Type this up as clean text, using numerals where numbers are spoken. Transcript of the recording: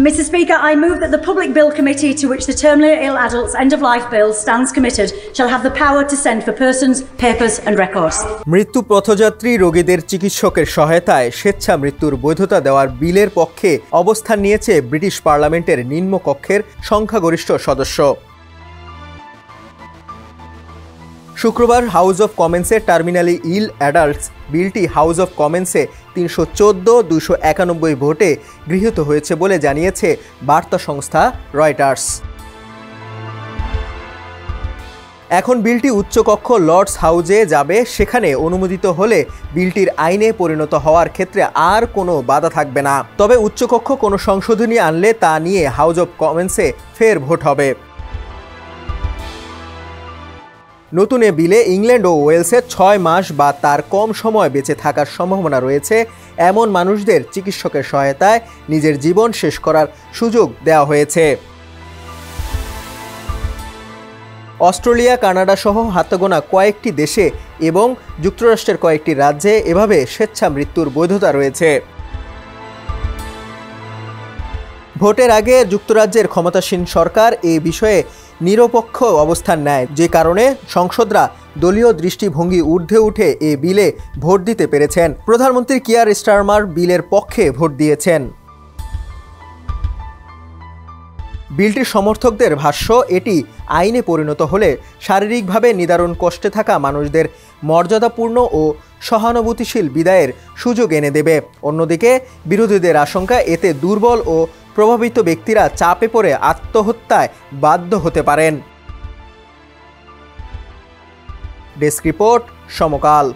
Mr Speaker, I move that the Public Bill Committee, to which the Terminally Ill Adults End of Life Bill stands committed, shall have the power to send for persons, papers and records. মৃত্যু পথযাত্রী রোগীদের চিকিৎসকের সহায়তায় স্বেচ্ছা মৃত্যুর বৈধতা দেওয়ার বিলের পক্ষে অবস্থান নিয়েছে ব্রিটিশ পার্লামেন্টের নিম্নকক্ষের সংখ্যাগরিষ্ঠ সদস্য। শুক্রবার house of কমন্সে terminally ill adults বিলটি হাউস অব কমন্সে 314-291 ভোটে গৃহীত হয়েছে বলে জানিয়েছে বার্তা সংস্থা রয়টার্স। এখন বিলটি উচ্চকক্ষ লর্ডস হাউজে যাবে। সেখানে অনুমোদিত হলে বিলটির আইনে পরিণত হওয়ার ক্ষেত্রে আর কোনো বাধা থাকবে না। তবে উচ্চকক্ষ কোনো সংশোধনী আনলে তা নিয়ে হাউস অব কমন্সে ফের ভোট হবে। নতুন এ বিলে ইংল্যান্ড ও ওয়েলসে 6 মাস বা তার কম সময় বেঁচে থাকার সম্ভাবনা রয়েছে এমন মানুষদের চিকিৎসকের সহায়তায় নিজের জীবন শেষ করার সুযোগ দেওয়া হয়েছে। অস্ট্রেলিয়া, কানাডা সহ হাতগোনা কয়েকটি দেশে এবং যুক্তরাষ্ট্রের কয়েকটি রাজ্যে এভাবে স্বেচ্ছা মৃত্যুর বৈধতা রয়েছে। ভোটের আগে যুক্তরাজ্যের ক্ষমতাসীন সরকার এই বিষয়ে নিরপেক্ষ অবস্থান নেয়, যে কারণে সংসদরা দলীয় দৃষ্টিভঙ্গি ঊর্ধ্বে উঠে এ বিলে ভোট দিতে পেরেছেন। প্রধানমন্ত্রী কিয়ার স্টারমার বিলের পক্ষে ভোট দিয়েছেন। বিলটির সমর্থকদের ভাষ্য, এটি আইনে পরিণত হলে শারীরিকভাবে নিদারুণ কষ্টে থাকা মানুষদের মর্যাদাপূর্ণ ও সহানুভূতিশীল বিদায়ের সুযোগ এনে দেবে। অন্যদিকে বিরোধীদের আশঙ্কা, এতে দুর্বল ও প্রভাবিত ব্যক্তিরা চাপে পড়ে আত্মহত্যায় বাধ্য হতে পারেন। ডেস্ক রিপোর্ট, সমকাল।